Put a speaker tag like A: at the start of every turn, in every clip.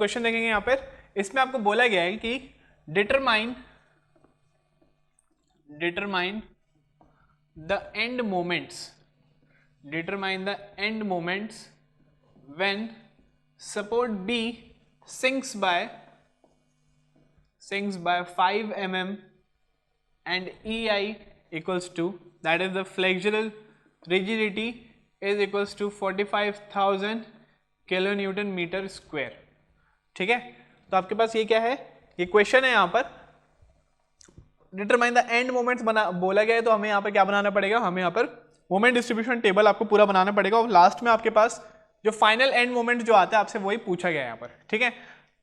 A: Question देखेंगे यहाँ पर, इसमें आपको बोला गया है कि determine the end moments when support B sinks by 5 mm and EI equals to, that is the flexural rigidity is equals to 45,000 kilonewton meter square. ठीक है, तो आपके पास ये क्या है, ये क्वेश्चन है यहाँ पर, डिटरमाइन द एंड मोमेंट्स बोला गया है, तो हमें यहाँ पर क्या बनाना पड़ेगा, हमें यहाँ पर मोमेंट डिस्ट्रीब्यूशन टेबल आपको पूरा बनाना पड़ेगा और लास्ट में आपके पास जो फाइनल एंड मोमेंट जो आता है आपसे वही पूछा गया है यहाँ पर। ठीक है,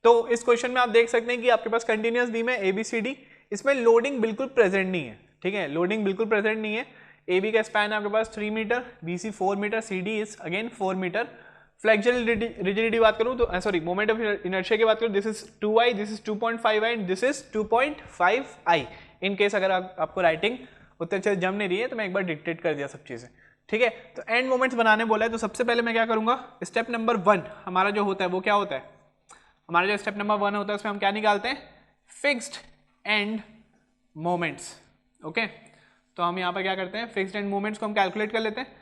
A: तो इस क्वेश्चन में आप देख सकते हैं कि आपके पास कंटिन्यूअस बीम है ABCD, इसमें लोडिंग बिल्कुल प्रेजेंट नहीं है। ठीक है, लोडिंग बिल्कुल प्रेजेंट नहीं है। AB का स्पैन है आपके पास 3 metre, BC 4 metre, CD is again 4 metre. Flexural rigidity बात करूं तो सॉरी मोमेंट ऑफ इनर्शिया की बात करूं, this is 2I, this is 2.5I and this is 2.5I। In case अगर आपको राइटिंग उतने अच्छे से जम नहीं रही है तो मैं एक बार डिक्टेट कर दिया सब चीजें। ठीक है, तो एंड मोमेंट्स बनाने बोला है, तो सबसे पहले मैं क्या करूंगा, स्टेप नंबर 1 हमारा जो होता है वो क्या होता है, हमारा जो स्टेप नंबर 1 होता है उसमें हम क्या निकालते हैं, फिक्स्ड एंड मोमेंट्स। ओके, तो हम यहाँ पर क्या करते हैं, फिक्स्ड एंड मोमेंट्स को हम कैलकुलेट कर लेते हैं।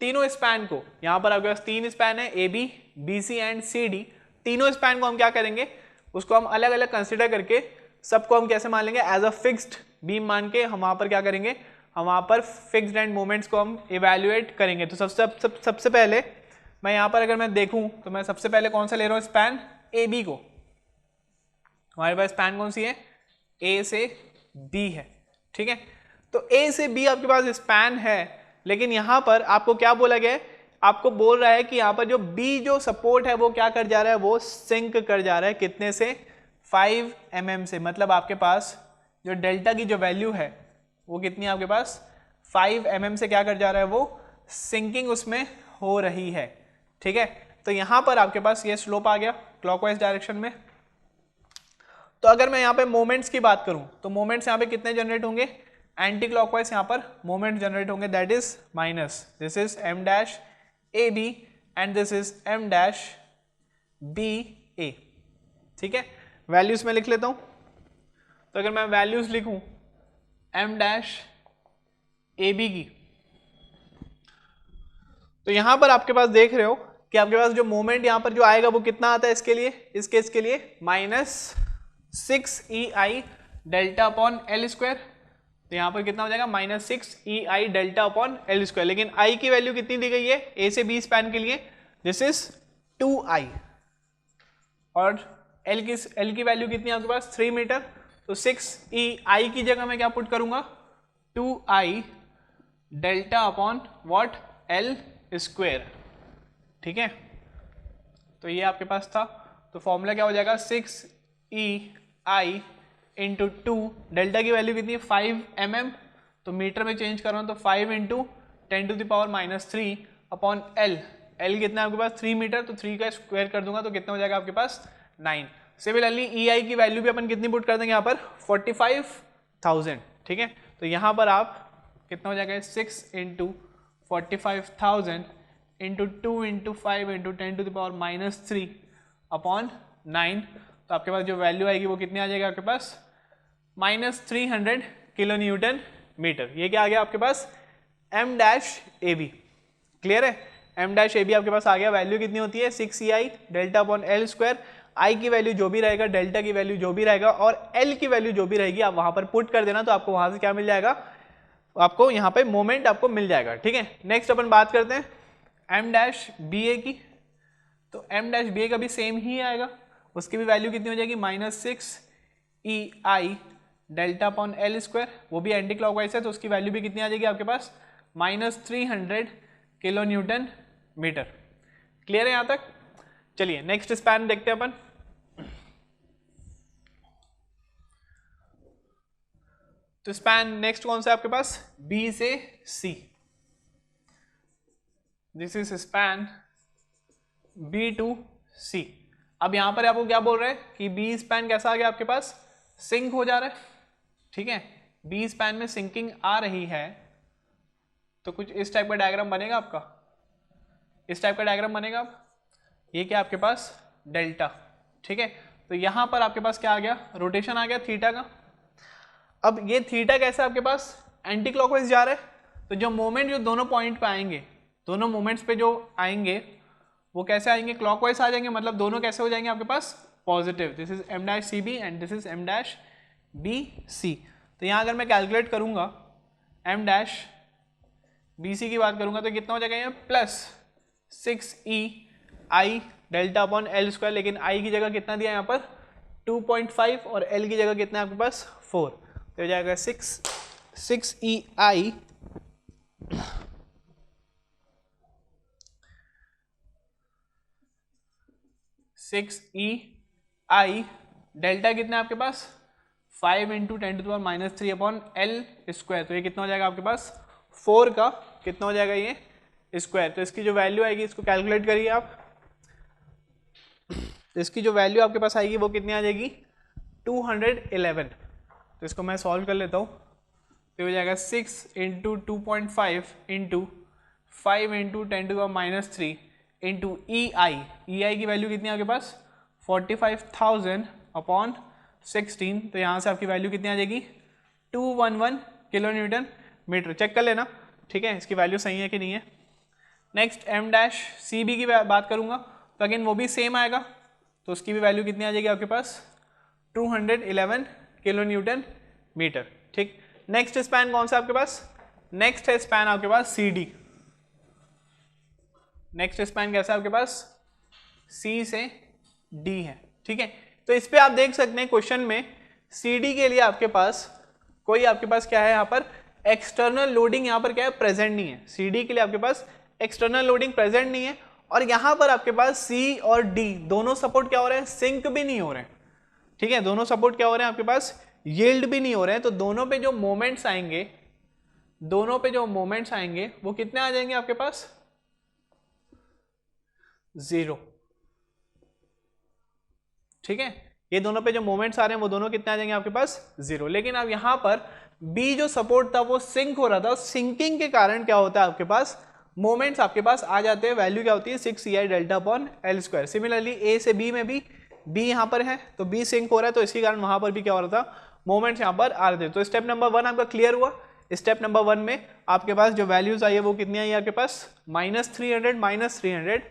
A: तीनों स्पैन को, यहाँ पर आपके पास 3 स्पैन है AB, BC एंड CD, तीनों स्पैन को हम क्या करेंगे, उसको हम अलग अलग कंसिडर करके सबको हम कैसे मान लेंगे, एज अ फिक्स्ड बीम मान के हम वहाँ पर क्या करेंगे, हम वहाँ पर फिक्स्ड एंड मोमेंट्स को हम इवेल्युएट करेंगे। तो सबसे पहले मैं यहाँ पर अगर मैं देखूँ तो मैं सबसे पहले कौन सा ले रहा हूँ, स्पैन AB को। हमारे पास स्पैन कौन सी है, A से B है। ठीक है, तो A से B आपके पास स्पैन है, लेकिन यहाँ पर आपको क्या बोला गया है, आपको बोल रहा है कि यहाँ पर जो B जो सपोर्ट है वो क्या कर जा रहा है, वो सिंक कर जा रहा है, कितने से, 5 mm से। मतलब आपके पास जो डेल्टा की जो वैल्यू है वो कितनी है आपके पास, 5 mm से क्या कर जा रहा है, वो सिंकिंग उसमें हो रही है। ठीक है, तो यहाँ पर आपके पास ये स्लोप आ गया क्लॉकवाइज डायरेक्शन में। तो अगर मैं यहाँ पे मोमेंट्स की बात करूँ तो मोमेंट्स यहाँ पे कितने जनरेट होंगे, एंटी क्लॉकवाइज यहाँ पर मोमेंट जनरेट होंगे, that is minus, this is M dash AB and this is M dash BA। ठीक है, वैल्यूज में लिख लेता हूँ, तो अगर मैं वैल्यूज लिखूं M डैश AB की, तो यहां पर आपके पास देख रहे हो कि आपके पास जो मोमेंट यहां पर जो आएगा वो कितना आता है इसके लिए, इस केस के लिए -6EI delta upon L square. तो यहां पर कितना हो जाएगा, -6EI delta upon L square. लेकिन I की वैल्यू कितनी दी गई है A से B स्पैन के लिए, दिस इज 2I, और L की वैल्यू कितनी है आपके पास, 3 मीटर। तो 6EI की जगह मैं क्या पुट करूंगा, 2I delta upon what, L square. ठीक है, तो ये आपके पास था, तो फॉर्मूला क्या हो जाएगा, 6EI इंटू 2, डेल्टा की वैल्यू कितनी है 5 mm, तो मीटर में चेंज कर रहा हूं तो 5 इंटू 10⁻³ अपॉन L कितना है आपके पास, 3 मीटर, तो 3 का स्क्वायर कर दूंगा तो कितना हो जाएगा आपके पास 9। सिमिलरली EI की वैल्यू भी अपन कितनी पुट कर देंगे यहाँ पर, 45,000। ठीक है, तो यहाँ पर आप कितना हो जाएगा, 6 into 45,000 into 2 into 5 into 10⁻³ upon 9, तो आपके पास जो वैल्यू आएगी वो कितनी आ जाएगी आपके पास, -300 किलो न्यूटन मीटर। ये क्या आ गया आपके पास, M डैश AB। क्लियर है, M डैश AB आपके पास आ गया। वैल्यू कितनी होती है, 6EI delta upon L square. I की वैल्यू जो भी रहेगा, डेल्टा की वैल्यू जो भी रहेगा और L की वैल्यू जो भी रहेगी आप वहां पर पुट कर देना, तो आपको वहां से क्या मिल जाएगा, आपको यहाँ पे मोमेंट आपको मिल जाएगा। ठीक है, नेक्स्ट अपन बात करते हैं M डैश BA की। तो M डैश BA का भी सेम ही आएगा, उसकी भी वैल्यू कितनी हो जाएगी, -6EI delta upon L square. वो भी एंटी क्लॉकवाइज है, तो उसकी वैल्यू भी कितनी आ जाएगी आपके पास, -300 किलो न्यूटन मीटर। क्लियर है यहाँ तक। चलिए नेक्स्ट स्पैन देखते हैं अपन। तो स्पैन नेक्स्ट कौन सा है आपके पास, B से C। This is span B to C। अब यहां पर आपको क्या बोल रहे हैं कि B स्पैन कैसा आ गया आपके पास, सिंक हो जा रहा है। ठीक है, B स्पैन में सिंकिंग आ रही है, तो कुछ इस टाइप का डायग्राम बनेगा आपका, इस टाइप का डायग्राम बनेगा। ये क्या आपके पास डेल्टा, ठीक है। तो यहाँ पर आपके पास क्या आ गया, रोटेशन आ गया थीटा का। अब ये थीटा कैसे आपके पास एंटी क्लॉकवाइज जा रहा है, तो जो मोमेंट जो दोनों पॉइंट पे आएंगे, दोनों मोमेंट्स पे जो आएंगे वो कैसे आएंगे, क्लॉकवाइज आ जाएंगे, मतलब दोनों कैसे हो जाएंगे आपके पास positive. This is M dash C B and this is M dash B C. तो यहाँ अगर मैं कैलकुलेट करूंगा एम डैश बी सी की बात करूंगा तो कितना हो जाएगा यहाँ प्लस 6e आई डेल्टा अपॉन एल स्क्वायर, लेकिन i की जगह कितना दिया यहाँ पर 2.5 और l की जगह कितना है आपके पास 4, तो हो जाएगा 6e आई डेल्टा कितना है आपके पास 5 इंटू 10⁻³ अपॉन एल स्क्वायर, तो ये कितना हो जाएगा आपके पास 4 का कितना हो जाएगा ये स्क्वायर। तो इसकी जो वैल्यू आएगी इसको कैलकुलेट करिए आप, तो इसकी जो वैल्यू आपके पास आएगी वो कितनी आ जाएगी 211। तो इसको मैं सॉल्व कर लेता हूँ, तो हो जाएगा 6 इंटू 2.5 इंटू 5 इंटू 10⁻³ इंटू ई आई की वैल्यू कितनी है आपके पास 45,000 अपॉन 16, तो यहाँ से आपकी वैल्यू कितनी आ जाएगी 211 किलो न्यूटन मीटर। चेक कर लेना, ठीक है, इसकी वैल्यू सही है कि नहीं है। Next M dash C B की बात करूंगा तो अगेन वो भी सेम आएगा, तो उसकी भी वैल्यू कितनी आ जाएगी आपके पास 211 किलो न्यूटन मीटर, ठीक। नेक्स्ट स्पैन कौन सा आपके पास, नेक्स्ट है स्पैन आपके पास सी डी। नेक्स्ट स्पैन कैसा है आपके पास सी से डी है, ठीक है। तो इस पे आप देख सकते हैं क्वेश्चन में सी डी के लिए आपके पास कोई आपके पास क्या है यहाँ पर एक्सटर्नल लोडिंग यहाँ पर क्या है प्रेजेंट नहीं है। सी डी के लिए आपके पास एक्सटर्नल लोडिंग प्रेजेंट नहीं है, और यहाँ पर आपके पास सी और डी दोनों सपोर्ट क्या हो रहे हैं सिंक भी नहीं हो रहे हैं, ठीक है, दोनों सपोर्ट क्या हो रहे हैं आपके पास यील्ड भी नहीं हो रहे हैं। तो दोनों पे जो मोमेंट्स आएंगे, दोनों पे जो मोमेंट्स आएंगे वो कितने आ जाएंगे आपके पास 0, ठीक है। ये दोनों पे जो मोमेंट्स आ रहे हैं वो दोनों कितने आ जाएंगे आपके पास 0। लेकिन अब यहां पर बी जो सपोर्ट था वो सिंक हो रहा था, सिंकिंग के कारण क्या होता है आपके पास मोमेंट्स आपके पास आ जाते हैं, वैल्यू क्या होती है 6ei delta upon L square. Similarly A से बी में भी बी यहाँ पर है तो बी सिंक हो रहा है, तो इसी कारण वहां पर भी क्या हो रहा था मोमेंट्स यहाँ पर आ रहे थे। तो स्टेप नंबर 1 आपका क्लियर हुआ। स्टेप नंबर 1 में आपके पास जो वैल्यूज आई है वो कितनी आई आपके पास -300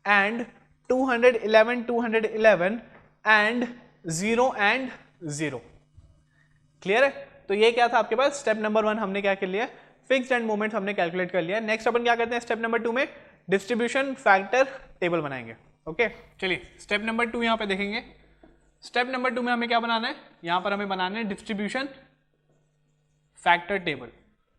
A: एंड 211 एंड 0 एंड 0, क्लियर है। तो ये क्या था आपके पास स्टेप नंबर 1 हमने क्या कर लिया फिक्स्ड एंड मोमेंट हमने कैलकुलेट कर लिया। नेक्स्ट अपन क्या करते हैं स्टेप नंबर 2 में डिस्ट्रीब्यूशन फैक्टर टेबल बनाएंगे। ओके चलिए स्टेप नंबर 2 यहाँ पे देखेंगे। स्टेप नंबर 2 में हमें क्या बनाना है, यहाँ पर हमें बनाना है डिस्ट्रीब्यूशन फैक्टर टेबल,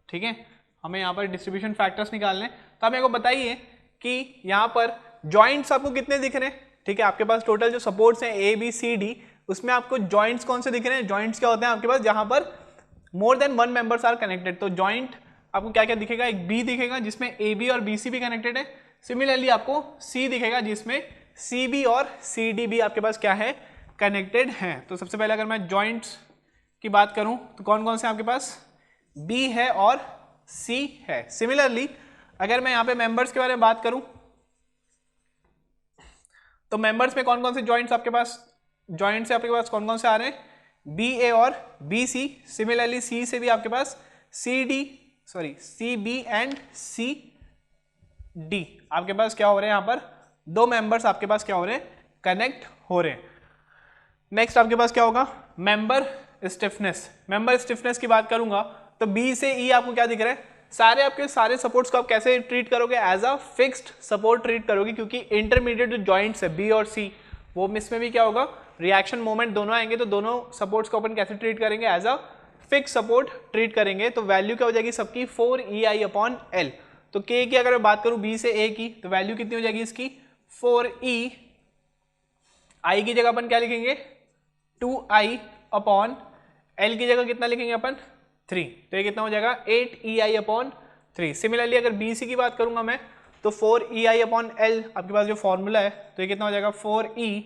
A: ठीक है। हमें यहाँ पर डिस्ट्रीब्यूशन फैक्टर्स निकालने हैं। तो आप मेरे को बताइए कि यहाँ पर जॉइंट्स आपको कितने दिख रहे हैं, ठीक है। आपके पास टोटल जो सपोर्ट्स हैं ए बी सी डी, उसमें आपको जॉइंट्स कौन से दिख रहे हैं, जॉइंट्स क्या होते हैं आपके पास जहां पर more than 1 members are connected. तो जॉइंट आपको क्या क्या दिखेगा, एक बी दिखेगा जिसमें ए बी और बी सी भी कनेक्टेड है। सिमिलरली आपको सी दिखेगा जिसमें सी बी और सी डी भी आपके पास क्या है कनेक्टेड हैं। तो सबसे पहले अगर मैं जॉइंट्स की बात करूं तो कौन कौन से आपके पास बी है और सी है। सिमिलरली अगर मैं यहाँ पे मेंबर्स के बारे में बात करूं तो मेंबर्स में कौन कौन से जॉइंट्स आपके पास, जॉइंट्स आपके पास कौन कौन से आ रहे हैं बी ए और बी सी। सिमिलरली सी से भी आपके पास C B and C D आपके पास क्या हो रहे हैं, यहाँ पर 2 मेंबर्स आपके पास क्या हो रहे हैं कनेक्ट हो रहे हैं। नेक्स्ट आपके पास क्या होगा मेंबर स्टिफनेस। मेंबर स्टिफनेस की बात करूंगा तो बी से ई आपको क्या दिख रहा है, सारे आपके सारे सपोर्ट्स को आप कैसे ट्रीट करोगे as a fixed support treat करोगे, क्योंकि इंटरमीडिएट जो जॉइंट्स है बी और सी वो इसमें भी क्या होगा रिएक्शन मोमेंट दोनों आएंगे, तो दोनों सपोर्ट्स को अपन कैसे ट्रीट करेंगे as a fix support treat करेंगे। तो वैल्यू क्या हो जाएगी सबकी 4ei अपॉन एल। तो के की अगर मैं बात करूं बी से ए की तो वैल्यू कितनी हो जाएगी इसकी 4e, आई की जगह अपन क्या लिखेंगे 2i अपॉन एल की जगह कितना लिखेंगे अपन 3, तो ये कितना हो जाएगा 8ei अपॉन 3। सिमिलरली अगर बी सी की बात करूंगा मैं तो 4ei अपॉन एल आपके पास जो फॉर्मूला है तो ये कितना हो जाएगा 4e,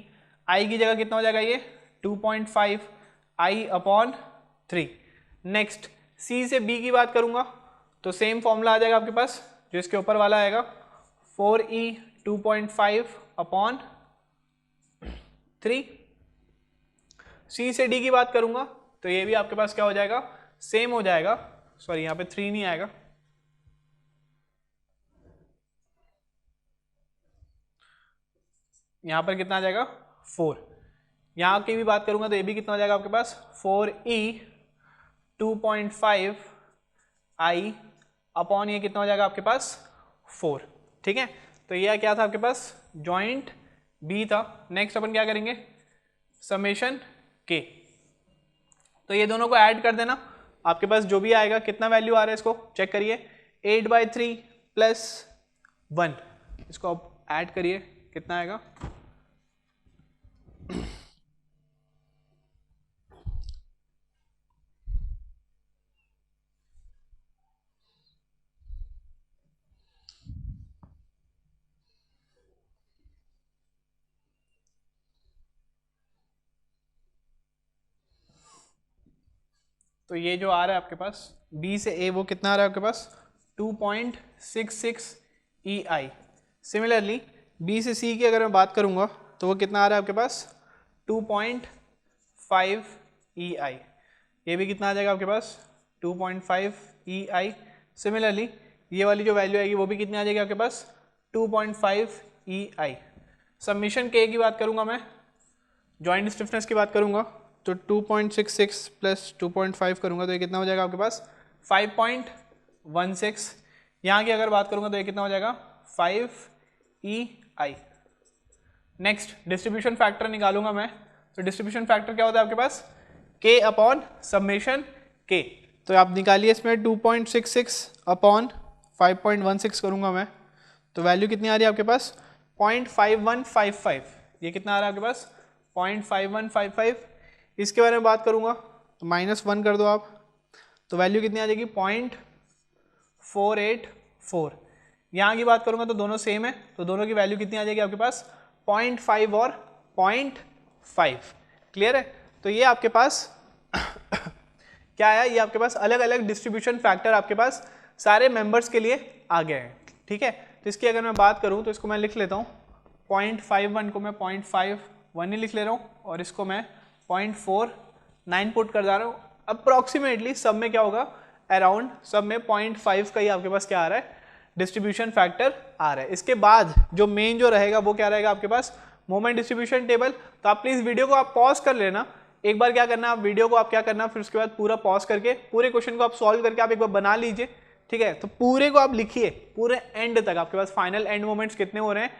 A: आई की जगह कितना हो जाएगा ये 2.5 i अपॉन 3। नेक्स्ट सी से बी की बात करूंगा तो सेम फॉर्मूला आ जाएगा आपके पास जो इसके ऊपर वाला आएगा 4e 2.5 अपॉन 3। सी से डी की बात करूंगा तो ये भी आपके पास क्या हो जाएगा, सेम हो जाएगा, सॉरी यहाँ पे 3 नहीं आएगा, यहाँ पर कितना आ जाएगा 4। यहाँ की भी बात करूंगा तो ये भी कितना हो जाएगा आपके पास 4e 2.5 i अपॉन ये कितना हो जाएगा आपके पास 4। ठीक है, तो ये क्या था आपके पास जॉइंट b था। नेक्स्ट अपन क्या करेंगे समेशन k, तो ये दोनों को ऐड कर देना, आपके पास जो भी आएगा कितना वैल्यू आ रहा है इसको चेक करिए 8/3 प्लस 1, इसको आप ऐड करिए कितना आएगा, तो ये जो आ रहा है आपके पास B से A वो कितना आ रहा है आपके पास 2.66 EI। सिमिलरली B से C की अगर मैं बात करूंगा तो वो कितना आ रहा है आपके पास 2.5 EI, ये भी कितना आ जाएगा आपके पास 2.5 EI। सिमिलरली ये वाली जो वैल्यू आएगी वो भी कितनी आ जाएगी आपके पास 2.5 EI। सबमिशन K की बात करूंगा मैं, जॉइंट स्टिफनेस की बात करूंगा तो 2.66 प्लस 2.5 करूंगा तो ये कितना हो जाएगा आपके पास 5.16। यहाँ की अगर बात करूंगा तो ये कितना हो जाएगा 5EI। नेक्स्ट डिस्ट्रीब्यूशन फैक्टर निकालूंगा मैं, तो डिस्ट्रीब्यूशन फैक्टर क्या होता है आपके पास K अपॉन समेशन K, तो आप निकालिए इसमें 2.66 अपॉन 5.16 करूंगा मैं तो वैल्यू कितनी आ रही है आपके पास 0.5155, ये कितना आ रहा है आपके पास 0.5155। इसके बारे में बात करूंगा तो -1 कर दो आप तो वैल्यू कितनी आ जाएगी 0.484। यहाँ की बात करूंगा तो दोनों सेम है तो दोनों की वैल्यू कितनी आ जाएगी आपके पास 0.5 और 0.5। क्लियर है, तो ये आपके पास क्या आया, ये आपके पास अलग अलग डिस्ट्रीब्यूशन फैक्टर आपके पास सारे मेंबर्स के लिए आ गए हैं। ठीक है, तो इसकी अगर मैं बात करूं तो इसको मैं लिख लेता हूँ 0.51 को मैं 0.51 ही लिख ले रहा हूँ और इसको मैं 0.49 पुट कर जा रहा हूँ। अप्रॉक्सीमेटली सब में क्या होगा अराउंड सब में 0.5 का ही आपके पास क्या आ रहा है डिस्ट्रीब्यूशन फैक्टर आ रहा है। इसके बाद जो मेन जो रहेगा वो क्या रहेगा आपके पास मोमेंट डिस्ट्रीब्यूशन टेबल। तो आप प्लीज वीडियो को आप पॉज कर लेना, एक बार क्या करना आप वीडियो को आप क्या करना फिर उसके बाद पूरा पॉज करके पूरे क्वेश्चन को आप सॉल्व करके आप एक बार बना लीजिए। ठीक है, तो पूरे को आप लिखिए पूरे एंड तक, आपके पास फाइनल एंड मोमेंट्स कितने हो रहे हैं,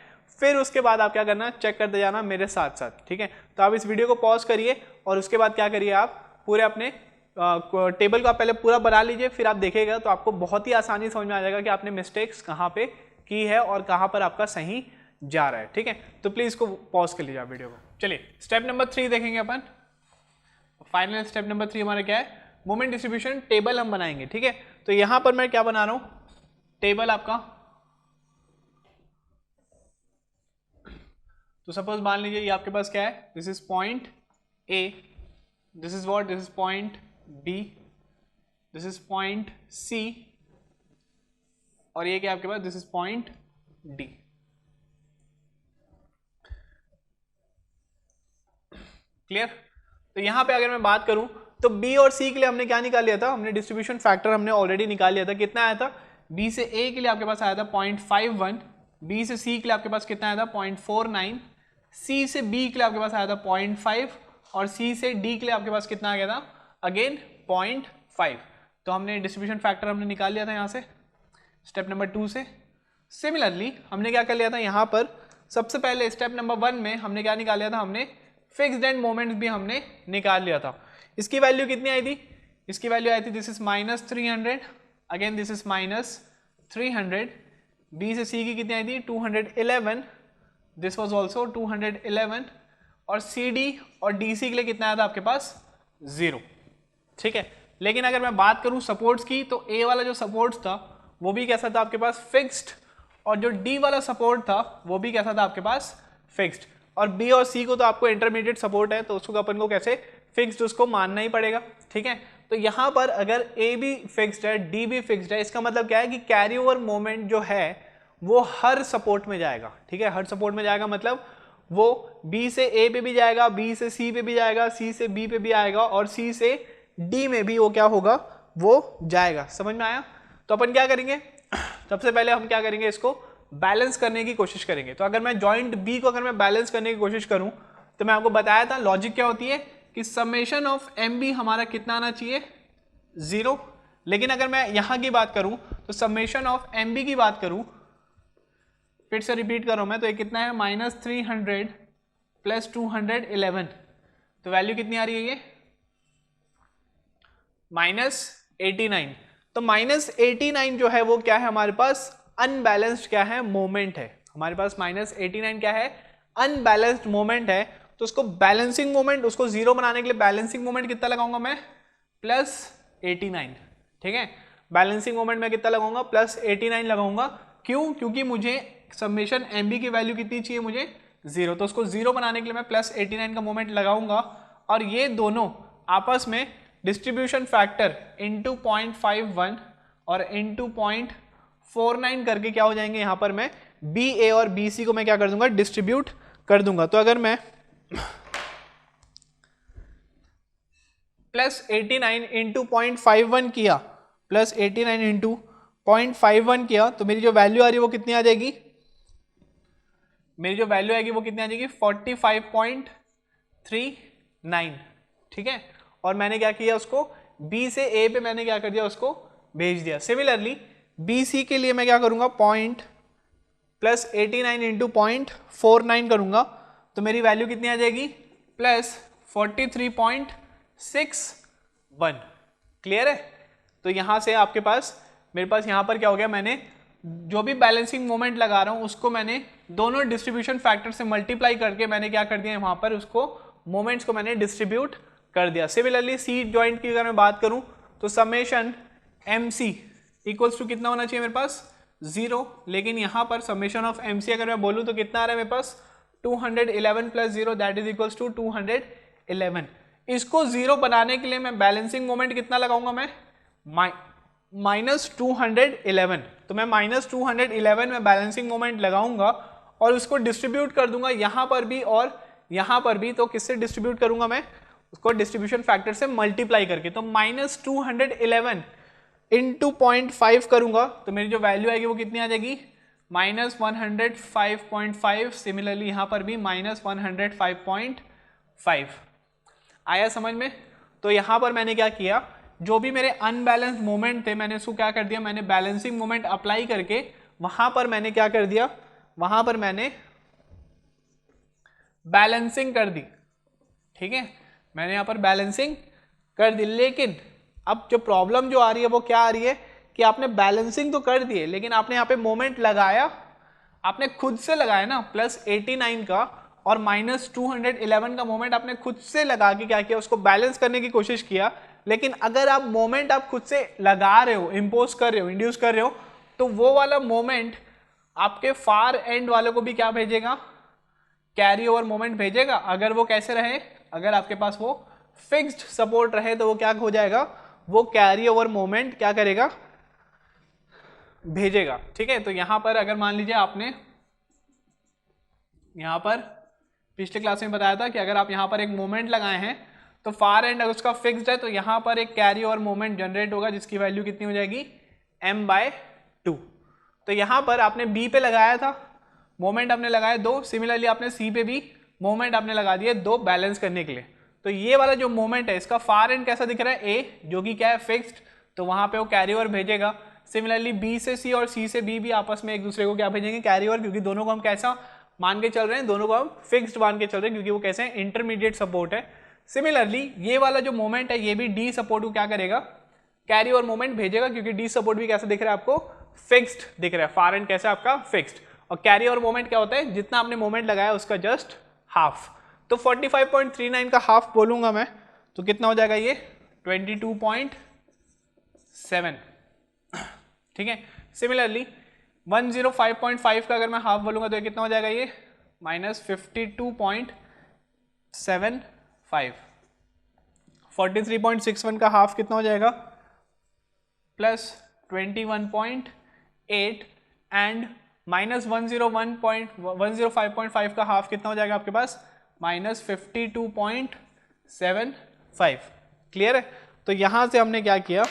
A: फिर उसके बाद आप क्या करना चेक करते जाना मेरे साथ साथ। ठीक है, तो आप इस वीडियो को पॉज करिए और उसके बाद क्या करिए आप पूरे अपने टेबल को आप पहले पूरा बना लीजिए, फिर आप देखिएगा तो आपको बहुत ही आसानी समझ में आ जाएगा कि आपने मिस्टेक्स कहाँ पे की है और कहाँ पर आपका सही जा रहा है। ठीक है, तो प्लीज इसको पॉज कर लीजिए आप वीडियो को। चलिए स्टेप नंबर 3 देखेंगे अपन। फाइनल स्टेप नंबर 3 हमारा क्या है मोमेंट डिस्ट्रीब्यूशन टेबल हम बनाएंगे। ठीक है, तो यहां पर मैं क्या बना रहा हूं टेबल आपका, तो सपोज मान लीजिए ये आपके पास क्या है this is point A, this is what this is point B, this is point C और ये क्या आपके पास this is point D. Clear, तो यहां पे अगर मैं बात करूं तो B और C के लिए हमने क्या निकाल लिया था, हमने डिस्ट्रीब्यूशन फैक्टर हमने ऑलरेडी निकाल लिया था। कितना आया था B से A के लिए आपके पास आया था 0.51, B से C के लिए आपके पास कितना आया था 0.49, C से B के लिए आपके पास आया था 0.5 और C से D के लिए आपके पास कितना आ गया था अगेन 0.5। तो हमने डिस्ट्रीब्यूशन फैक्टर हमने निकाल लिया था यहाँ से स्टेप नंबर 2 से। सिमिलरली हमने क्या कर लिया था यहाँ पर सबसे पहले स्टेप नंबर 1 में हमने क्या निकाल लिया था, हमने फिक्स्ड एंड मोमेंट्स भी हमने निकाल लिया था। इसकी वैल्यू कितनी आई थी, इसकी वैल्यू आई थी this is -300, again this is -300। B से सी की कितनी आई थी 211, दिस वाज आल्सो 211 और सी डी और डी सी के लिए कितना आया था आपके पास 0। ठीक है, लेकिन अगर मैं बात करूं सपोर्ट्स की तो ए वाला जो सपोर्ट्स था वो भी कैसा था आपके पास फिक्स्ड और जो डी वाला सपोर्ट था वो भी कैसा था आपके पास फिक्स्ड, और बी और सी को तो आपको इंटरमीडिएट सपोर्ट है तो उसको अपन को कैसे फिक्स्ड उसको मानना ही पड़ेगा। ठीक है, तो यहां पर अगर ए भी फिक्स्ड है डी भी फिक्स्ड है इसका मतलब क्या है कि कैरी ओवर मोमेंट जो है वो हर सपोर्ट में जाएगा। ठीक है, हर सपोर्ट में जाएगा मतलब वो बी से ए पे भी जाएगा, बी से सी पे भी जाएगा, सी से बी पे भी आएगा और सी से डी में भी वो क्या होगा, वो जाएगा। समझ में आया? तो अपन क्या करेंगे, सबसे पहले हम क्या करेंगे, इसको बैलेंस करने की कोशिश करेंगे। तो अगर मैं जॉइंट बी को अगर मैं बैलेंस करने की कोशिश करूं तो मैं आपको बताया था लॉजिक क्या होती है कि समेशन ऑफ एम बी हमारा कितना आना चाहिए, 0। लेकिन अगर मैं यहां की बात करूं तो समेशन ऑफ एम बी की बात करूं, फिर से रिपीट कर रहा हूं मैं, तो ये कितना है, -300 प्लस 211, तो वैल्यू कितनी आ रही है ये, -89। तो -89 जो है वो क्या है हमारे पास, अनबैलेंस्ड क्या है, मोमेंट है हमारे पास। -89 क्या है, अनबैलेंस्ड मोमेंट है। तो उसको बैलेंसिंग मोमेंट, उसको 0 बनाने के लिए बैलेंसिंग मोमेंट कितना लगाऊंगा मैं, +89। ठीक है, बैलेंसिंग मोमेंट में कितना लगाऊंगा, +89 लगाऊंगा। क्यों? क्योंकि मुझे समेशन एम बी की वैल्यू कितनी चाहिए, मुझे 0। तो उसको 0 बनाने के लिए मैं +89 का मोमेंट लगाऊंगा और ये दोनों आपस में डिस्ट्रीब्यूशन फैक्टर इंटू 0.51 और इंटू 0.49 करके क्या हो जाएंगे, यहां पर मैं बी ए और बी सी को मैं क्या कर दूंगा, डिस्ट्रीब्यूट कर दूंगा। तो अगर मैं +89 इंटू 0.51 किया, +89 इंटू 0.51 किया, तो मेरी जो वैल्यू आ रही है वो कितनी आ जाएगी, मेरी जो वैल्यू आएगी वो कितनी आ जाएगी, 45.39। ठीक है, और मैंने क्या किया, उसको बी से ए पे मैंने क्या कर दिया, उसको भेज दिया। सिमिलरली बी सी के लिए मैं क्या करूंगा, +89 इंटू 0.49 करूंगा, तो मेरी वैल्यू कितनी आ जाएगी, +43.61। क्लियर है? तो यहां से आपके पास, मेरे पास यहां पर क्या हो गया, मैंने जो भी बैलेंसिंग मोमेंट लगा रहा हूं उसको मैंने दोनों डिस्ट्रीब्यूशन फैक्टर से मल्टीप्लाई करके मैंने क्या कर दिया, वहां पर उसको मोमेंट्स को मैंने डिस्ट्रीब्यूट कर दिया। सिमिलरली सी जॉइंट की अगर मैं बात करूं तो summation M C equals to कितना होना चाहिए मेरे पास, 0। लेकिन यहां पर समेशन ऑफ एम सी अगर मैं बोलूं तो कितना आ रहा है मेरे पास, 211 + 0 दैट इज इक्वल्स टू 211। इसको 0 बनाने के लिए मैं बैलेंसिंग मोमेंट कितना लगाऊंगा, मैं -211। तो मैं -211 में बैलेंसिंग मोमेंट लगाऊंगा और उसको डिस्ट्रीब्यूट कर दूंगा यहां पर भी और यहां पर भी। तो किससे डिस्ट्रीब्यूट करूंगा मैं, उसको डिस्ट्रीब्यूशन फैक्टर से मल्टीप्लाई करके। तो -211 इंटू 0.5 करूंगा तो मेरी जो वैल्यू आएगी वो कितनी आ जाएगी, -105.5। सिमिलरली यहां पर भी -105.5 आया समझ में। तो यहां पर मैंने क्या किया, जो भी मेरे अनबैलेंस्ड मोमेंट थे मैंने उसको क्या कर दिया, मैंने बैलेंसिंग मोमेंट अप्लाई करके वहां पर मैंने क्या कर दिया, वहां पर मैंने बैलेंसिंग कर दी। ठीक है, मैंने यहां पर बैलेंसिंग कर दी। लेकिन अब जो प्रॉब्लम जो आ रही है वो क्या आ रही है कि आपने बैलेंसिंग तो कर दी है लेकिन आपने यहाँ पे मोमेंट लगाया, आपने खुद से लगाया ना, +89 का और -211 का मोमेंट आपने खुद से लगा के क्या किया, उसको बैलेंस करने की कोशिश किया। लेकिन अगर आप मोमेंट आप खुद से लगा रहे हो, इंपोज कर रहे हो, इंड्यूस कर रहे हो, तो वो वाला मोमेंट आपके फार एंड वाले को भी क्या भेजेगा, कैरी ओवर मोमेंट भेजेगा। अगर वो कैसे रहे, अगर आपके पास वो फिक्स्ड सपोर्ट रहे तो वो क्या हो जाएगा, वो कैरी ओवर मोमेंट क्या करेगा, भेजेगा। ठीक है, तो यहां पर अगर मान लीजिए आपने यहां पर पिछले क्लास में बताया था कि अगर आप यहां पर एक मोमेंट लगाए हैं तो फार एंड अगर उसका फिक्स्ड है तो यहां पर एक कैरी ओवर मोमेंट जनरेट होगा जिसकी वैल्यू कितनी हो जाएगी, m/2। तो यहां पर आपने बी पे लगाया था मोमेंट, आपने लगाया 2। सिमिलरली आपने सी पे भी मोमेंट आपने लगा दिए 2 बैलेंस करने के लिए। तो ये वाला जो मोमेंट है इसका फार एंड कैसा दिख रहा है, ए, जो कि क्या है, फिक्स्ड, तो वहां पे वो कैरी ओवर भेजेगा। सिमिलरली बी से सी और सी से बी भी आपस में एक दूसरे को क्या भेजेंगे, कैरी ओवर, क्योंकि दोनों को हम कैसा मान के चल रहे हैं, दोनों को हम फिक्स्ड मान के चल रहे हैं क्योंकि वो कैसे हैं, इंटरमीडिएट सपोर्ट है। सिमिलरली ये वाला जो मोमेंट है ये भी डी सपोर्ट को क्या करेगा, कैरी ओवर मोमेंट भेजेगा, क्योंकि डी सपोर्ट भी कैसा दिख रहा है आपको, फिक्स्ड दिख रहा है, फार एंड कैसा आपका फिक्स्ड। और कैरी ओवर मोमेंट क्या होता है, जितना आपने मोमेंट लगाया उसका जस्ट हाफ। तो 45.39 का हाफ बोलूंगा मैं तो कितना हो जाएगा ये, 22.7। ठीक है, सिमिलरली 105.5 का अगर मैं हाफ बोलूंगा तो ये कितना हो जाएगा, ये -52.75। 43.61 का हाफ कितना हो जाएगा, +21.8 एंड माइनस 105.5 का हाफ कितना हो जाएगा आपके पास, माइनस 52.75। क्लियर है। तो यहां से हमने क्या किया,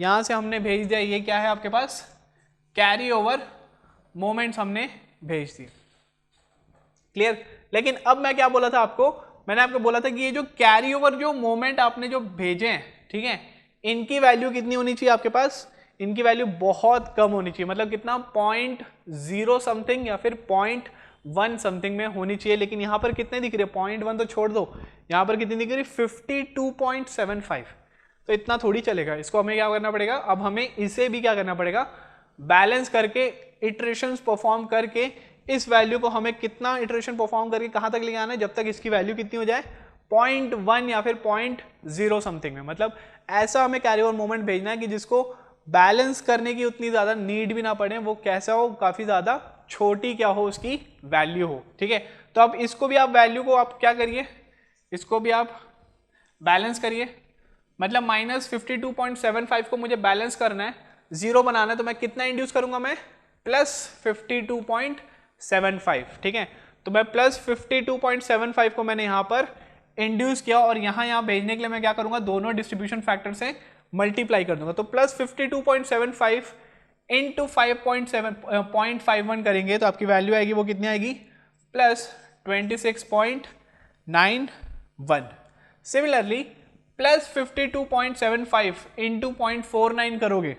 A: यहां से हमने भेज दिया, ये क्या है आपके पास, कैरी ओवर मोमेंट्स हमने भेज दिए। क्लियर। लेकिन अब मैं क्या बोला था आपको, मैंने आपको बोला था कि ये जो कैरी ओवर जो मोमेंट आपने जो भेजे हैं, ठीक है, इनकी वैल्यू कितनी होनी चाहिए आपके पास, इनकी वैल्यू बहुत कम होनी चाहिए, मतलब कितना 0.0 समथिंग या फिर 0.1 समथिंग में होनी चाहिए। लेकिन यहाँ पर कितने दिख रहे हैं, 0.1 तो छोड़ दो, यहाँ पर कितनी दिख रही है, 52.75। तो इतना थोड़ी चलेगा, इसको हमें क्या करना पड़ेगा, अब हमें इसे भी क्या करना पड़ेगा, बैलेंस करके इटरेशंस परफॉर्म करके इस वैल्यू को हमें कितना इटरेशन परफॉर्म करके कहाँ तक ले आना है, जब तक इसकी वैल्यू कितनी हो जाए, 0.1 या फिर 0.0 समथिंग में। मतलब ऐसा हमें कैरी ओवर मोमेंट भेजना है कि जिसको बैलेंस करने की उतनी ज़्यादा नीड भी ना पड़े, वो कैसा हो, काफ़ी ज़्यादा छोटी क्या हो उसकी वैल्यू हो। ठीक है, तो अब इसको भी आप वैल्यू को आप क्या करिए, इसको भी आप बैलेंस करिए। मतलब माइनस 52.75 को मुझे बैलेंस करना है, जीरो बनाना है, तो मैं कितना इंड्यूस करूंगा, मैं प्लस 52.75। ठीक है, तो मैं प्लस 52.75 को मैंने यहां पर इंड्यूस किया और यहां भेजने के लिए मैं क्या करूंगा, दोनों डिस्ट्रीब्यूशन फैक्टर से मल्टीप्लाई कर दूंगा। तो प्लस 52.75 इंटू 5.51 करेंगे तो आपकी वैल्यू आएगी, वो कितनी आएगी, प्लस 26.91। सिमिलरली प्लस 52.75 इंटू 0.49 करोगे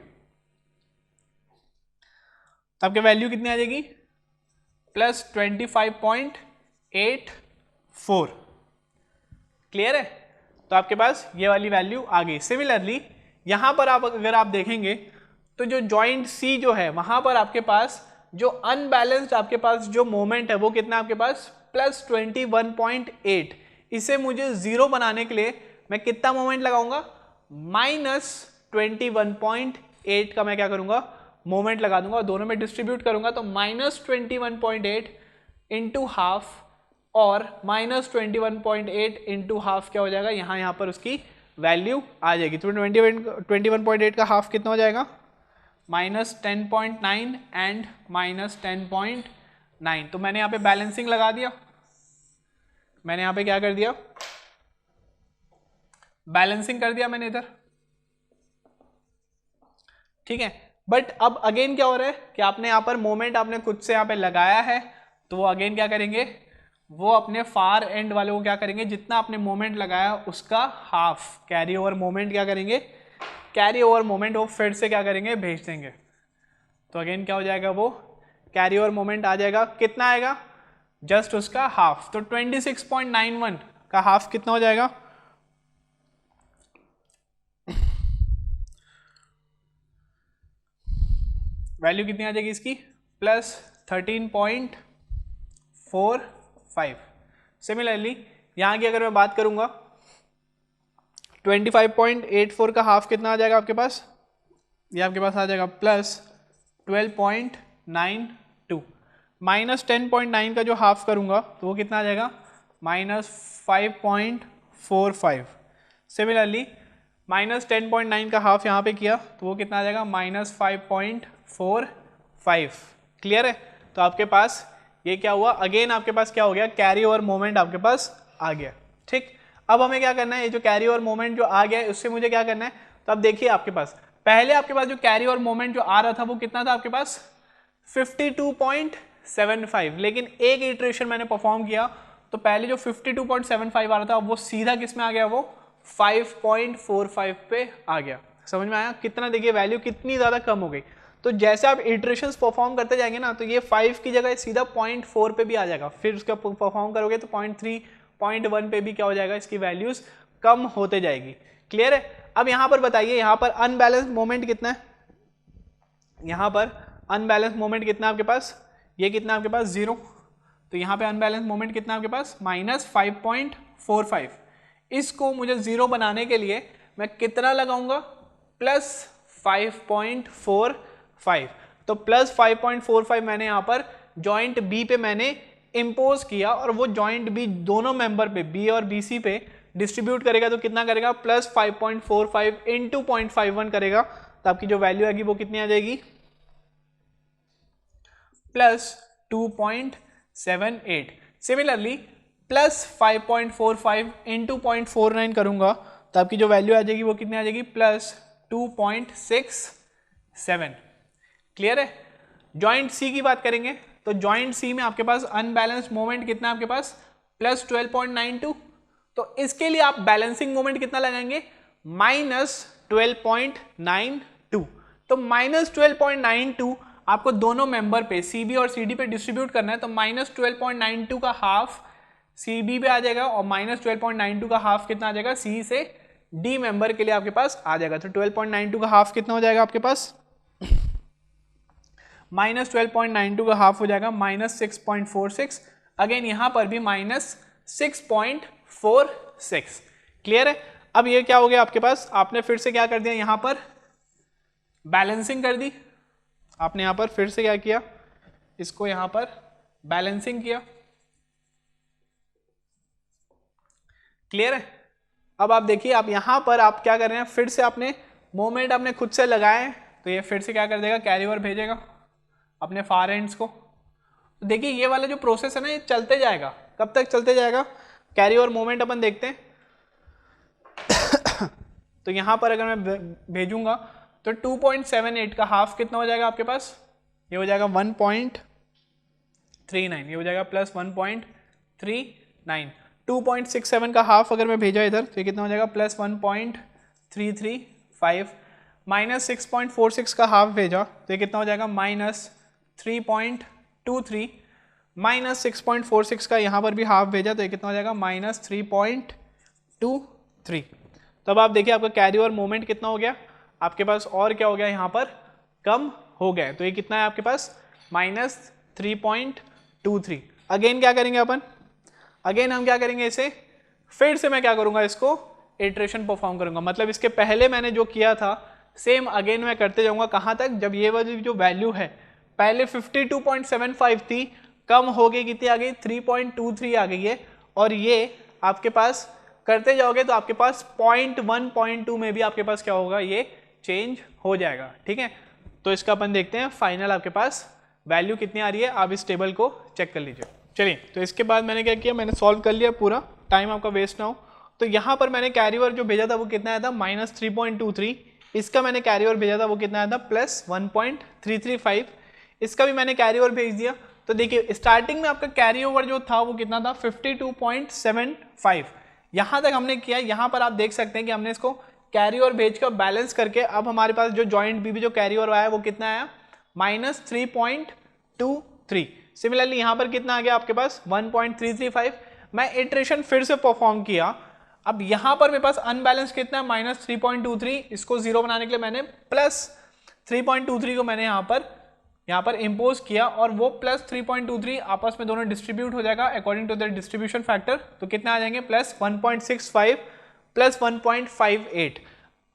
A: तो आपकी वैल्यू कितनी आ जाएगी, प्लस 25.84। क्लियर है, तो आपके पास ये वाली वैल्यू आ गई। सिमिलरली यहां पर आप अगर आप देखेंगे तो जो जॉइंट सी जो है वहां पर आपके पास जो अनबैलेंस्ड आपके पास जो मोमेंट है वो कितना आपके पास, प्लस 21.8। इसे मुझे जीरो बनाने के लिए मैं कितना मोमेंट लगाऊंगा, माइनस 21.8 का मैं क्या करूंगा, मोमेंट लगा दूंगा, दोनों में डिस्ट्रीब्यूट करूंगा तो माइनस 21.8 इंटू हाफ और माइनस 21.8 इंटू हाफ क्या हो जाएगा, यहाँ पर उसकी वैल्यू आ जाएगी। तो 21.8 का हाफ कितना हो जाएगा, माइनस 10.9 एंड माइनस 10.9। तो मैंने यहाँ पे बैलेंसिंग लगा दिया, मैंने यहाँ पे क्या कर दिया, बैलेंसिंग कर दिया मैंने इधर। ठीक है, बट अब अगेन क्या हो रहा है कि आपने यहाँ पर मोमेंट आपने खुद से यहाँ पे लगाया है, तो वो अगेन क्या करेंगे, वो अपने फार एंड वाले को क्या करेंगे, जितना आपने मोमेंट लगाया उसका हाफ कैरी ओवर मोमेंट क्या करेंगे, कैरी ओवर मोमेंट वो फिर से क्या करेंगे, भेज देंगे। तो अगेन क्या हो जाएगा, वो कैरी ओवर मोमेंट आ जाएगा, कितना आएगा, जस्ट उसका हाफ। तो 26.91 का हाफ कितना हो जाएगा, वैल्यू कितनी आ जाएगी इसकी, प्लस 13.45। सिमिलरली यहाँ की अगर मैं बात करूंगा 25.84 का हाफ कितना आ जाएगा आपके पास, ये आपके पास आ जाएगा प्लस 12.92। माइनस 10.9 का जो हाफ करूंगा तो वो कितना आ जाएगा, माइनस 5.45। सिमिलरली माइनस 10.9 का हाफ यहाँ पे किया तो वो कितना आ जाएगा, माइनस 5.45। क्लियर है, तो आपके पास ये क्या हुआ, अगेन आपके पास क्या हो गया, कैरी ओवर मोमेंट आपके पास आ गया। ठीक, अब हमें क्या करना है, ये जो कैरी ओवर मोमेंट जो आ गया है उससे मुझे क्या करना है, तो अब देखिए आपके पास पहले आपके पास जो कैरी ओवर मोमेंट जो आ रहा था वो कितना था आपके पास, 52.75। लेकिन एक इटरेशन मैंने परफॉर्म किया तो पहले जो 52.75 आ रहा था वो सीधा किस में आ गया, वो 5.45 पे आ गया। समझ में आया कितना, देखिए वैल्यू कितनी ज्यादा कम हो गई। तो जैसे आप इटरेशंस परफॉर्म करते जाएंगे ना, तो ये 5 की जगह सीधा 0.4 पे भी आ जाएगा, फिर उसका परफॉर्म करोगे तो 0.3 0.1 पे भी क्या हो जाएगा, इसकी वैल्यूज कम होते जाएगी। क्लियर है, अब यहां पर बताइए, यहां पर अनबैलेंस मोमेंट कितना है, यहां पर अनबैलेंस मोमेंट कितना है आपके पास, ये कितना आपके पास, 0। तो यहां पे अनबैलेंस मोमेंट कितना आपके पास, माइनस 5.45। इसको मुझे 0 बनाने के लिए मैं कितना लगाऊंगा, प्लस 5.45। तो प्लस 5.45 मैंने यहां पर जॉइंट बी पे मैंने इंपोज किया और वो जॉइंट बी दोनों मेंबर पे बी और बी सी पे डिस्ट्रीब्यूट करेगा तो कितना करेगा, प्लस 5.45 इंटू 0.51 करेगा, तो आपकी जो वैल्यू आएगी वो कितनी आ जाएगी, प्लस 2.78। सिमिलरली प्लस 5.45 इंटू 0.49 करूंगा तो आपकी जो वैल्यू आ जाएगी वो कितनी आ जाएगी, प्लस 2.67। क्लियर है। जॉइंट सी की बात करेंगे तो जॉइंट सी में आपके पास अनबैलेंस्ड मोमेंट कितना है आपके पास, प्लस 12.92। तो इसके लिए आप बैलेंसिंग मोमेंट कितना लगाएंगे, माइनस 12.92। तो माइनस 12.92 आपको दोनों मेंबर पे सीबी और सीडी पे डिस्ट्रीब्यूट करना है, तो माइनस 12.92 का हाफ सीबी पे आ जाएगा और माइनस 12.92 का हाफ कितना आ जाएगा, सी से डी मेंबर के लिए आपके पास आ जाएगा। तो 12.92 का हाफ कितना हो जाएगा आपके पास, माइनस 12.92 का हाफ हो जाएगा माइनस 6.46। अगेन यहां पर भी माइनस 6.46। क्लियर है। अब ये क्या हो गया आपके पास, आपने फिर से क्या कर दिया, यहां पर बैलेंसिंग कर दी। आपने यहां पर फिर से क्या किया, इसको यहां पर बैलेंसिंग किया। क्लियर है। अब आप देखिए, आप यहां पर आप क्या कर रहे हैं, फिर से आपने मोमेंट आपने खुद से लगाए, तो ये फिर से क्या कर देगा, कैरी ओवर भेजेगा अपने फार एंड्स को। तो देखिए ये वाला जो प्रोसेस है ना, ये चलते जाएगा। कब तक चलते जाएगा, कैरी ओवर मोमेंट अपन देखते हैं। तो यहां पर अगर मैं भेजूंगा तो 2.78 का हाफ कितना हो जाएगा आपके पास, ये हो जाएगा 1.39, ये हो जाएगा प्लस 1.39। 2.67 का हाफ अगर मैं भेजा इधर तो ये कितना हो जाएगा, प्लस 1.335। माइनस 6.46 का हाफ भेजा तो ये कितना हो जाएगा, माइनस 3.23। माइनस 6.46 का यहाँ पर भी हाफ भेजा तो ये कितना हो जाएगा, माइनस 3.23। तो अब आप देखिए आपका कैरी ओवर मोमेंट कितना हो गया आपके पास, और क्या हो गया यहाँ पर, कम हो गया। तो ये कितना है आपके पास, माइनस 3.23। अगेन क्या करेंगे अपन, अगेन हम क्या करेंगे, इसे फिर से मैं क्या करूँगा, इसको इटरेशन परफॉर्म करूँगा। मतलब इसके पहले मैंने जो किया था सेम अगेन मैं करते जाऊँगा। कहाँ तक, जब ये वाली जो वैल्यू है पहले 52.75 थी, कम हो गई, कितनी आ गई, 3.23 आ गई है। और ये आपके पास करते जाओगे तो आपके पास 0.1 0.2 में भी आपके पास क्या होगा, ये चेंज हो जाएगा। ठीक है। तो इसका अपन देखते हैं फाइनल आपके पास वैल्यू कितनी आ रही है, आप इस टेबल को चेक कर लीजिए। चलिए, तो इसके बाद मैंने क्या किया, मैंने सॉल्व कर लिया पूरा, टाइम आपका वेस्ट ना हो। तो यहाँ पर मैंने कैरी ओवर जो भेजा था वो कितना आया था, माइनस 3.23। इसका मैंने कैरी ओवर भेजा था वो कितना आया था, प्लस 1.335। इसका भी मैंने कैरी ओवर भेज दिया। तो देखिए स्टार्टिंग में आपका कैरी ओवर जो था वो कितना था, 52.75। यहाँ तक हमने किया। यहाँ पर आप देख सकते हैं कि हमने इसको कैरी ओवर भेज कर बैलेंस करके अब हमारे पास जो जॉइंट बीबी जो कैरी ओवर आया वो कितना आया, माइनस 3.23। सिमिलरली यहाँ पर कितना आ गया आपके पास, 1.335। मैं इटरेशन फिर से परफॉर्म किया। अब यहाँ पर मेरे पास अनबैलेंस कितना है, माइनस 3.23। इसको जीरो बनाने के लिए मैंने प्लस 3.23 को मैंने यहाँ पर इंपोज किया, और वो प्लस 3.23 आपस में दोनों डिस्ट्रीब्यूट हो जाएगा according to the distribution factor. तो कितना आ जाएंगे, प्लस 1.65 प्लस 1.58।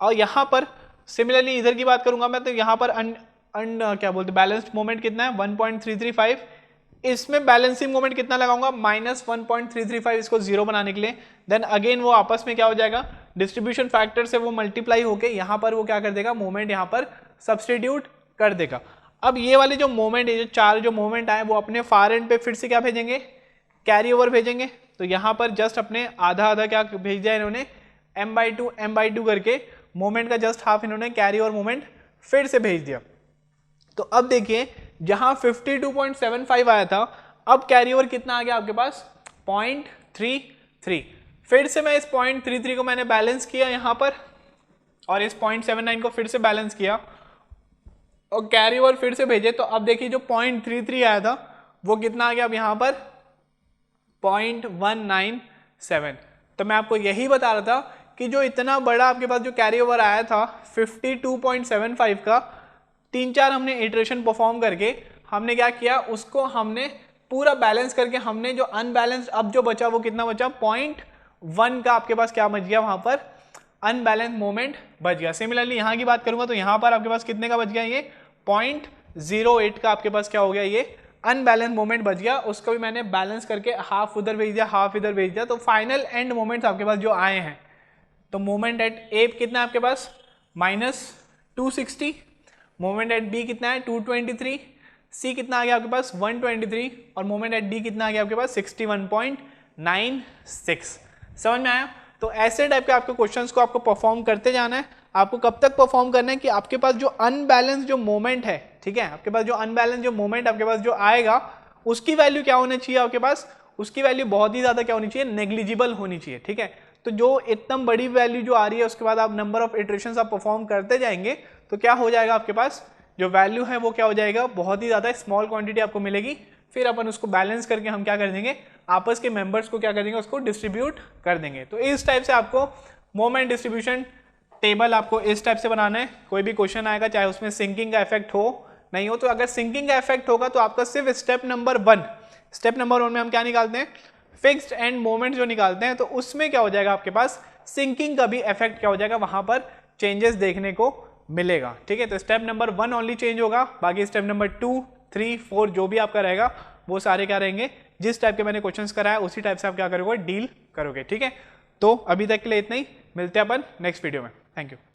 A: और यहाँ पर सिमिलरली इधर की बात करूंगा मैं, तो यहाँ पर क्या बोलते बैलेंस्ड मोमेंट कितना है, 1.335। इसमें बैलेंसिंग मोमेंट कितना लगाऊंगा, माइनस 1.335, इसको जीरो बनाने के लिए। देन अगेन वो आपस में क्या हो जाएगा, डिस्ट्रीब्यूशन फैक्टर से वो मल्टीप्लाई होके यहाँ पर वो क्या कर देगा, मोमेंट यहाँ पर सब्सटीट्यूट कर देगा। अब ये वाले जो मोमेंट है, जो चार जो मोमेंट आए, वो अपने फार एंड पे फिर से क्या भेजेंगे, कैरी ओवर भेजेंगे। तो यहाँ पर जस्ट अपने आधा आधा क्या भेज दिया इन्होंने, m/2 करके मोमेंट का जस्ट हाफ इन्होंने कैरी ओवर मोमेंट फिर से भेज दिया। तो अब देखिए जहां 52.75 आया था, अब कैरी ओवर कितना आ गया आपके पास, 0.33। फिर से मैं इस 0.33 को मैंने बैलेंस किया यहाँ पर, और इस 0.79 को फिर से बैलेंस किया और कैरी ओवर फिर से भेजे। तो अब देखिए जो 0.33 आया था वो कितना आ गया अब यहाँ पर, 0.197। तो मैं आपको यही बता रहा था कि जो इतना बड़ा आपके पास जो कैरी ओवर आया था 52.75 का, 3-4 हमने इटरेशन परफॉर्म करके हमने क्या किया, उसको हमने पूरा बैलेंस करके हमने जो अनबैलेंस्ड अब जो बचा वो कितना बचा, 0.1 का आपके पास क्या बच गया, वहां पर अनबैलेंस मोमेंट बच गया। सिमिलरली यहाँ की बात करूंगा तो यहाँ पर आपके पास कितने का बच गया, ये 0.08 का आपके पास क्या हो गया, ये अनबैलेंस मोमेंट बच गया। उसको भी मैंने बैलेंस करके हाफ उधर भेज दिया, हाफ इधर भेज दिया। तो फाइनल एंड मोमेंट्स आपके पास जो आए हैं, तो मोमेंट एट ए कितना है आपके पास, -260। मोमेंट एट बी कितना है, 223। सी कितना आ गया आपके पास 123 और मोमेंट एट डी कितना आ गया आपके पास 61.96। समझ में आया? तो ऐसे टाइप के आपके क्वेश्चंस को आपको परफॉर्म करते जाना है। आपको कब तक परफॉर्म करना है कि आपके पास जो अनबैलेंस जो मोमेंट है, ठीक है, आपके पास जो अनबैलेंस जो मोमेंट आपके पास जो आएगा उसकी वैल्यू क्या होनी चाहिए आपके पास, उसकी वैल्यू बहुत ही ज्यादा क्या होनी चाहिए, नेग्लिजिबल होनी चाहिए। ठीक है, तो जो एकदम बड़ी वैल्यू जो आ रही है उसके बाद आप नंबर ऑफ इटरेशंस आप परफॉर्म करते जाएंगे तो क्या हो जाएगा आपके पास जो वैल्यू है वो क्या हो जाएगा, बहुत ही ज्यादा स्मॉल क्वांटिटी आपको मिलेगी। फिर अपन उसको बैलेंस करके हम क्या कर देंगे, आपस के मेंबर्स को क्या कर देंगे, उसको डिस्ट्रीब्यूट कर देंगे। तो इस टाइप से आपको मोमेंट डिस्ट्रीब्यूशन टेबल आपको इस टाइप से बनाना है। कोई भी क्वेश्चन आएगा चाहे उसमें सिंकिंग का इफेक्ट हो नहीं हो, तो अगर सिंकिंग का इफेक्ट होगा तो आपका सिर्फ स्टेप नंबर 1 में हम क्या निकालते हैं, फिक्स्ड एंड मोमेंट जो निकालते हैं, तो उसमें क्या हो जाएगा आपके पास सिंकिंग का भी इफेक्ट क्या हो जाएगा, वहां पर चेंजेस देखने को मिलेगा। ठीक है, तो स्टेप नंबर 1 ओनली चेंज होगा, बाकी स्टेप नंबर 2, 3, 4 जो भी आपका रहेगा वो सारे क्या रहेंगे, जिस टाइप के मैंने क्वेश्चंस कराया उसी टाइप से आप क्या करोगे, डील करोगे। ठीक है, तो अभी तक के लिए इतना ही, मिलते हैं अपन नेक्स्ट वीडियो में। Thank you.